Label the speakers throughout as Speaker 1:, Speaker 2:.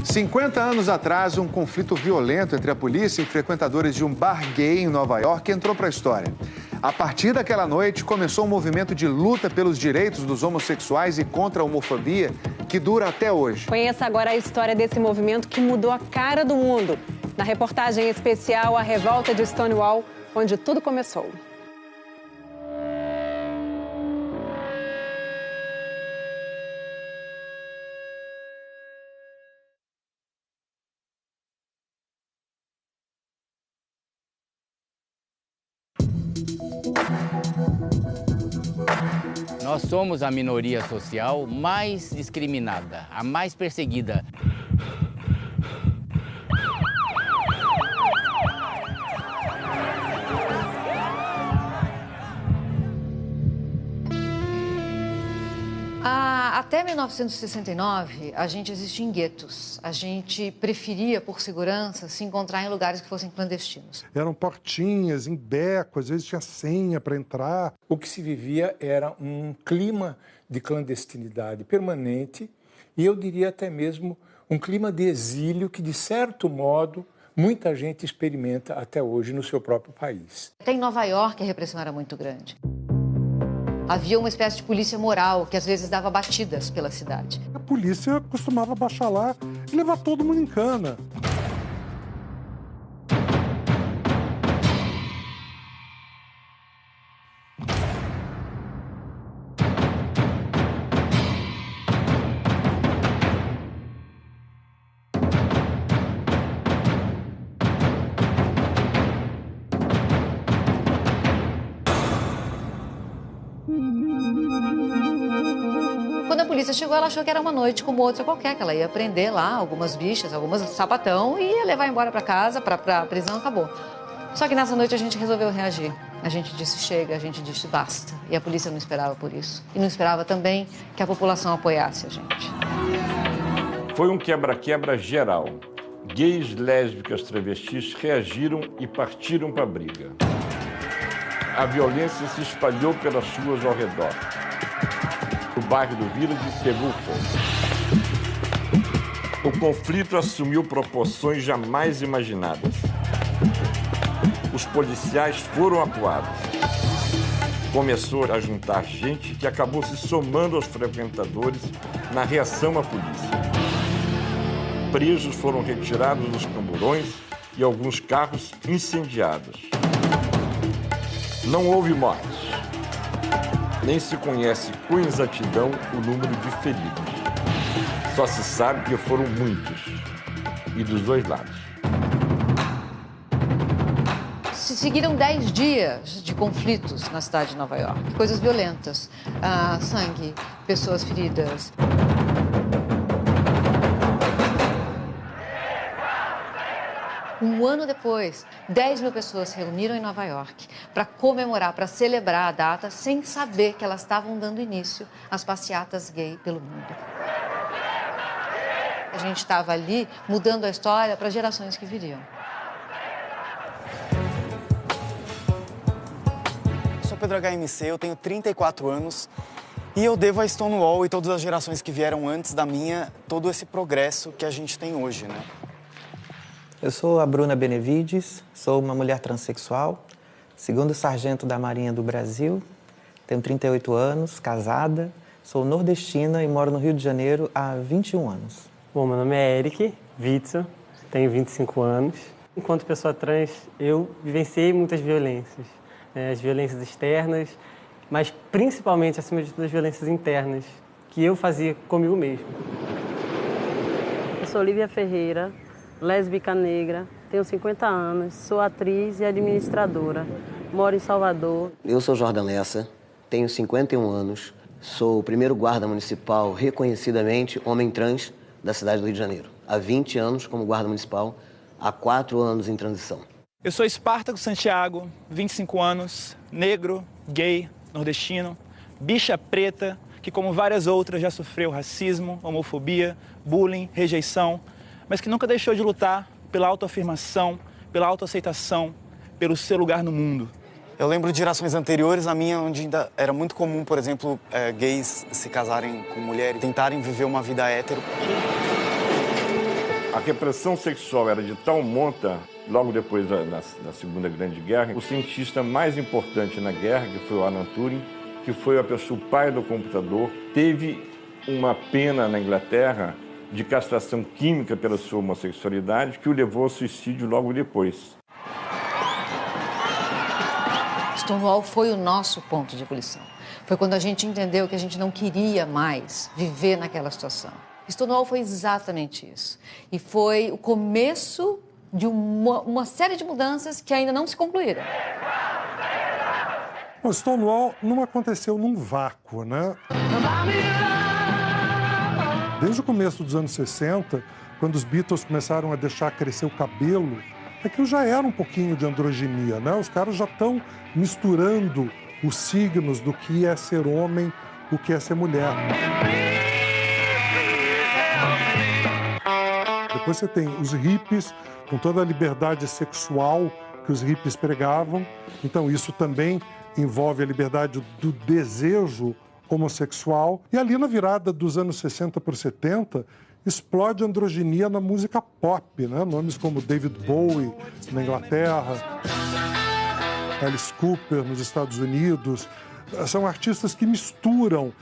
Speaker 1: 50 anos atrás, um conflito violento entre a polícia e frequentadores de um bar gay em Nova York entrou para a história. A partir daquela noite, começou um movimento de luta pelos direitos dos homossexuais e contra a homofobia que dura até hoje.
Speaker 2: Conheça agora a história desse movimento que mudou a cara do mundo. Na reportagem especial A Revolta de Stonewall, onde tudo começou.
Speaker 3: Nós somos a minoria social mais discriminada, a mais perseguida.
Speaker 4: Até 1969, a gente existia em guetos. A gente preferia, por segurança, se encontrar em lugares que fossem clandestinos.
Speaker 5: Eram portinhas, em beco, às vezes tinha senha para entrar.
Speaker 6: O que se vivia era um clima de clandestinidade permanente e eu diria até mesmo um clima de exílio que, de certo modo, muita gente experimenta até hoje no seu próprio país.
Speaker 4: Até em Nova York a repressão era muito grande. Havia uma espécie de polícia moral que às vezes dava batidas pela cidade.
Speaker 5: A polícia costumava baixar lá e levar todo mundo em cana.
Speaker 4: Quando a polícia chegou, ela achou que era uma noite como outra qualquer, que ela ia prender lá algumas bichas, algumas sapatão e ia levar embora para casa, para a prisão, acabou. Só que nessa noite a gente resolveu reagir. A gente disse chega, a gente disse basta. E a polícia não esperava por isso. E não esperava também que a população apoiasse a gente.
Speaker 7: Foi um quebra-quebra geral. Gays, lésbicas, travestis reagiram e partiram para a briga. A violência se espalhou pelas ruas ao redor. O bairro do Village pegou fogo. O conflito assumiu proporções jamais imaginadas. Os policiais foram atuados. Começou a juntar gente que acabou se somando aos frequentadores na reação à polícia. Presos foram retirados dos camburões e alguns carros incendiados. Não houve mortes. Nem se conhece com exatidão o número de feridos. Só se sabe que foram muitos, e dos dois lados.
Speaker 4: Se seguiram 10 dias de conflitos na cidade de Nova York. Coisas violentas, sangue, pessoas feridas. Um ano depois, 10 mil pessoas se reuniram em Nova York para comemorar, para celebrar a data, sem saber que elas estavam dando início às passeatas gay pelo mundo. A gente estava ali mudando a história para gerações que viriam.
Speaker 8: Eu sou Pedro HMC, eu tenho 34 anos e eu devo a Stonewall e todas as gerações que vieram antes da minha todo esse progresso que a gente tem hoje, né?
Speaker 9: Eu sou a Bruna Benevides, sou uma mulher transexual, segundo sargento da Marinha do Brasil, tenho 38 anos, casada, sou nordestina e moro no Rio de Janeiro há 21 anos.
Speaker 10: Bom, meu nome é Eric Witzel, tenho 25 anos. Enquanto pessoa trans, eu vivenciei muitas violências, as violências externas, mas principalmente, acima de tudo, as violências internas, que eu fazia comigo mesmo.
Speaker 11: Eu sou Lívia Ferreira, lésbica negra, tenho 50 anos, sou atriz e administradora, moro em Salvador.
Speaker 12: Eu sou Jordan Lessa, tenho 51 anos, sou o primeiro guarda municipal reconhecidamente homem trans da cidade do Rio de Janeiro. Há 20 anos como guarda municipal, há 4 anos em transição.
Speaker 13: Eu sou Espartaco Santiago, 25 anos, negro, gay, nordestino, bicha preta, que como várias outras já sofreu racismo, homofobia, bullying, rejeição, mas que nunca deixou de lutar pela autoafirmação, pela autoaceitação, pelo seu lugar no mundo.
Speaker 8: Eu lembro de gerações anteriores, a minha, onde ainda era muito comum, por exemplo, gays se casarem com mulheres, tentarem viver uma vida hétero.
Speaker 7: A repressão sexual era de tal monta, logo depois da Segunda Grande Guerra, o cientista mais importante na guerra, que foi o Alan Turing, que foi o pai do computador, teve uma pena na Inglaterra de castração química pela sua homossexualidade, que o levou ao suicídio logo depois.
Speaker 4: Stonewall foi o nosso ponto de ebulição. Foi quando a gente entendeu que a gente não queria mais viver naquela situação. Stonewall foi exatamente isso. E foi o começo de uma série de mudanças que ainda não se concluíram.
Speaker 5: O Stonewall não aconteceu num vácuo, né? Desde o começo dos anos 60, quando os Beatles começaram a deixar crescer o cabelo, aquilo já era um pouquinho de androginia, né? Os caras já estão misturando os signos do que é ser homem, o que é ser mulher. Depois você tem os hippies, com toda a liberdade sexual que os hippies pregavam. Então isso também envolve a liberdade do desejo homossexual. E ali na virada dos anos 60 para 70, explode a androginia na música pop, né? Nomes como David Bowie na Inglaterra, Alice Cooper nos Estados Unidos. São artistas que misturam,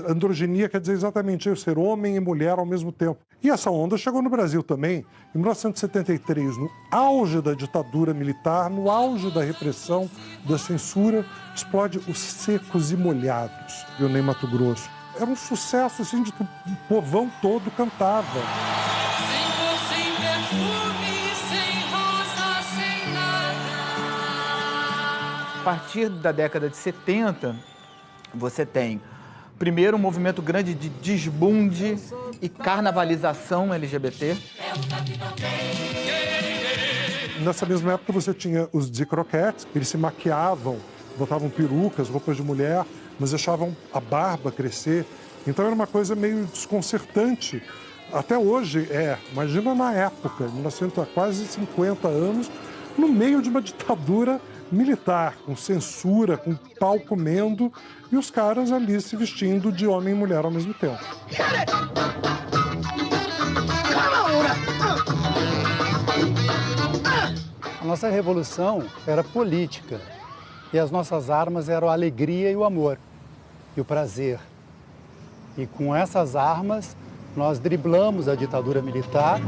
Speaker 5: androginia quer dizer exatamente isso, ser homem e mulher ao mesmo tempo. E essa onda chegou no Brasil também. Em 1973, no auge da ditadura militar, no auge da repressão, da censura, explode os Secos e Molhados, de Ney Mato Grosso. Era um sucesso, assim, de que o povão todo cantava.
Speaker 14: Sem perfume, sem rosa, sem nada.
Speaker 15: A partir da década de 70, você tem, primeiro, um movimento grande de desbunde e carnavalização LGBT.
Speaker 5: Nessa mesma época, você tinha os Dick Rockettes, eles se maquiavam, botavam perucas, roupas de mulher, mas deixavam a barba crescer. Então era uma coisa meio desconcertante. Até hoje imagina na época, há quase 50 anos, no meio de uma ditadura militar, com censura, com pau comendo, e os caras ali se vestindo de homem e mulher ao mesmo tempo.
Speaker 16: A nossa revolução era política e as nossas armas eram a alegria e o amor e o prazer. E com essas armas nós driblamos a ditadura militar.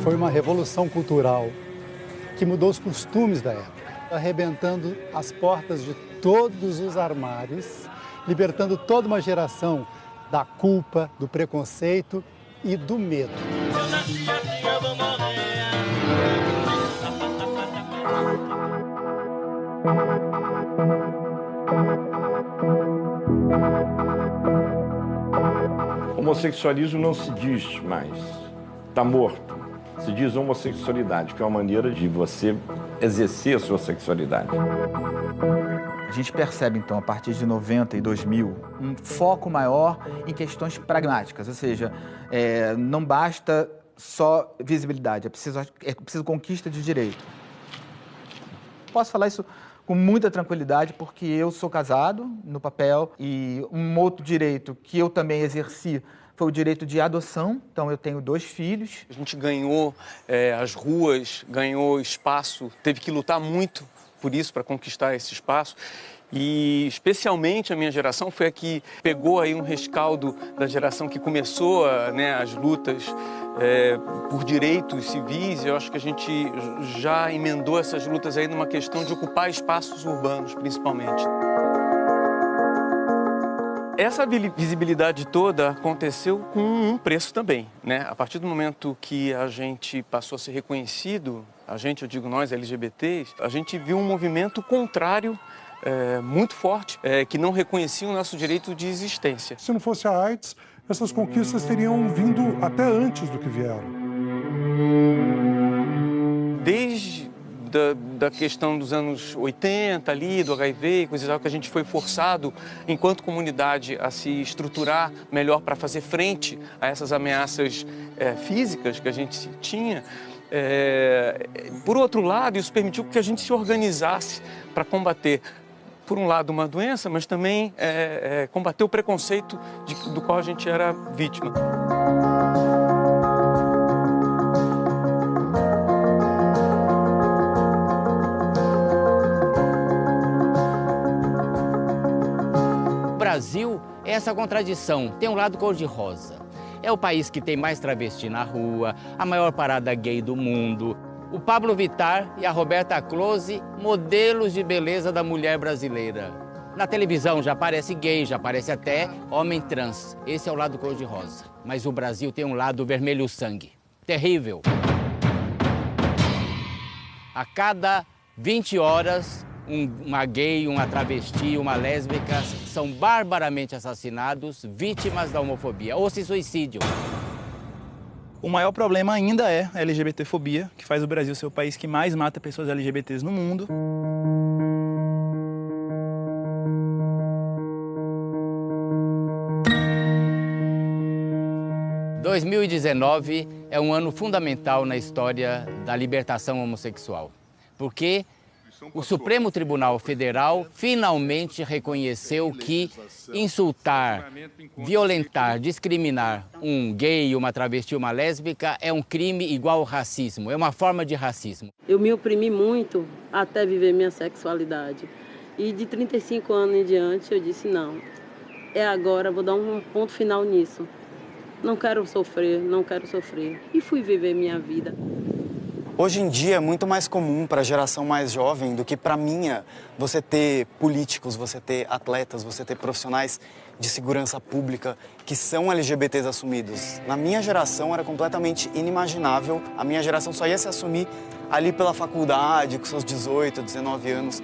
Speaker 16: Foi uma revolução cultural que mudou os costumes da época, arrebentando as portas de todos os armários, libertando toda uma geração da culpa, do preconceito e do medo.
Speaker 7: Homossexualismo não se diz mais, está morto. Se diz homossexualidade, que é uma maneira de você exercer a sua sexualidade.
Speaker 15: A gente percebe, então, a partir de 90 e 2000, um foco maior em questões pragmáticas, ou seja, não basta só visibilidade, é preciso conquista de direito. Posso falar isso com muita tranquilidade, porque eu sou casado no papel e um outro direito que eu também exerci foi o direito de adoção, então eu tenho 2 filhos.
Speaker 17: A gente ganhou as ruas, ganhou espaço, teve que lutar muito por isso, para conquistar esse espaço. E especialmente a minha geração foi a que pegou aí um rescaldo da geração que começou as lutas por direitos civis. Eu acho que a gente já emendou essas lutas aí numa questão de ocupar espaços urbanos, principalmente. Essa visibilidade toda aconteceu com um preço também, né? A partir do momento que a gente passou a ser reconhecido, eu digo nós, LGBTs, a gente viu um movimento contrário muito forte, que não reconhecia o nosso direito de existência.
Speaker 5: Se não fosse a AIDS, essas conquistas teriam vindo até antes do que vieram.
Speaker 17: Desde da questão dos anos 80 ali, do HIV e coisas que a gente foi forçado, enquanto comunidade, a se estruturar melhor para fazer frente a essas ameaças físicas que a gente tinha. Por outro lado, isso permitiu que a gente se organizasse para combater por um lado, uma doença, mas também combater o preconceito do qual a gente era vítima.
Speaker 3: O Brasil é essa contradição, tem um lado cor-de-rosa. É o país que tem mais travesti na rua, a maior parada gay do mundo. O Pablo Vittar e a Roberta Close, modelos de beleza da mulher brasileira. Na televisão já aparece gay, já aparece até homem trans. Esse é o lado cor-de-rosa. Mas o Brasil tem um lado vermelho sangue. Terrível. A cada 20 horas, uma gay, uma travesti, uma lésbica são barbaramente assassinados, vítimas da homofobia ou se suicidam.
Speaker 13: O maior problema ainda é a LGBTfobia, que faz o Brasil ser o país que mais mata pessoas LGBTs no mundo.
Speaker 3: Em 2019 é um ano fundamental na história da libertação homossexual, porque o Supremo Tribunal Federal finalmente reconheceu que insultar, violentar, discriminar um gay, uma travesti, uma lésbica é um crime igual ao racismo, é uma forma de racismo.
Speaker 11: Eu me oprimi muito até viver minha sexualidade. E de 35 anos em diante eu disse não, é agora, vou dar um ponto final nisso. Não quero sofrer, não quero sofrer. E fui viver minha vida.
Speaker 8: Hoje em dia é muito mais comum para a geração mais jovem do que para a minha você ter políticos, você ter atletas, você ter profissionais de segurança pública que são LGBTs assumidos. Na minha geração era completamente inimaginável. A minha geração só ia se assumir ali pela faculdade, com seus 18, 19 anos.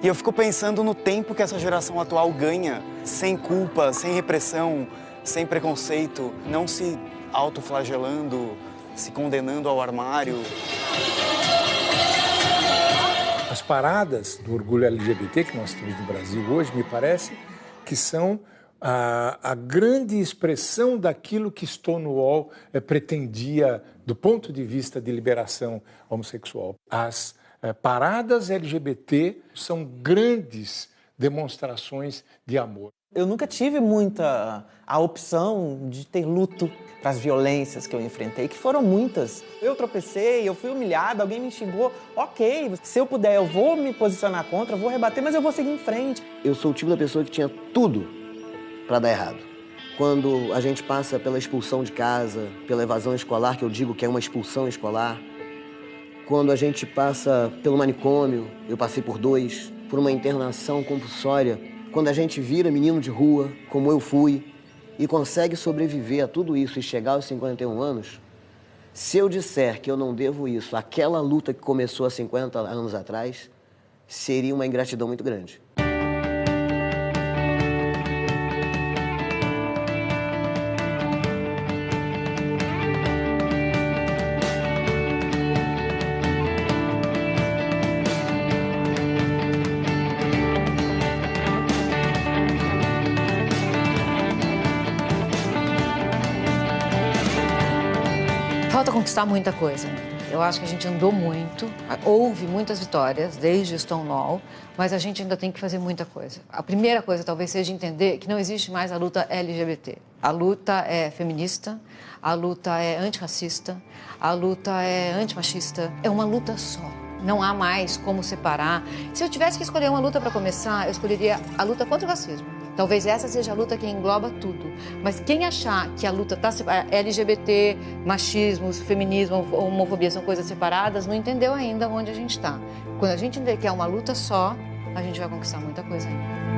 Speaker 8: E eu fico pensando no tempo que essa geração atual ganha, sem culpa, sem repressão, sem preconceito, não se autoflagelando, se condenando ao armário.
Speaker 6: As paradas do orgulho LGBT que nós temos no Brasil hoje, me parece que são a grande expressão daquilo que Stonewall pretendia do ponto de vista de liberação homossexual. As paradas LGBT são grandes demonstrações de amor.
Speaker 9: Eu nunca tive muita a opção de ter luto para as violências que eu enfrentei, que foram muitas. Eu tropecei, eu fui humilhada, alguém me xingou. Ok, se eu puder, eu vou me posicionar contra, eu vou rebater, mas eu vou seguir em frente.
Speaker 12: Eu sou o tipo da pessoa que tinha tudo para dar errado. Quando a gente passa pela expulsão de casa, pela evasão escolar, que eu digo que é uma expulsão escolar, quando a gente passa pelo manicômio, eu passei por 2, por uma internação compulsória, quando a gente vira menino de rua, como eu fui, e consegue sobreviver a tudo isso e chegar aos 51 anos, se eu disser que eu não devo isso àquela luta que começou há 50 anos atrás, seria uma ingratidão muito grande.
Speaker 4: Falta conquistar muita coisa. Eu acho que a gente andou muito, houve muitas vitórias desde o Stonewall, mas a gente ainda tem que fazer muita coisa. A primeira coisa talvez seja entender que não existe mais a luta LGBT. A luta é feminista, a luta é antirracista, a luta é antimachista. É uma luta só. Não há mais como separar. Se eu tivesse que escolher uma luta para começar, eu escolheria a luta contra o racismo. Talvez essa seja a luta que engloba tudo. Mas quem achar que a luta está LGBT, machismo, feminismo, homofobia são coisas separadas, não entendeu ainda onde a gente está. Quando a gente entender que é uma luta só, a gente vai conquistar muita coisa ainda.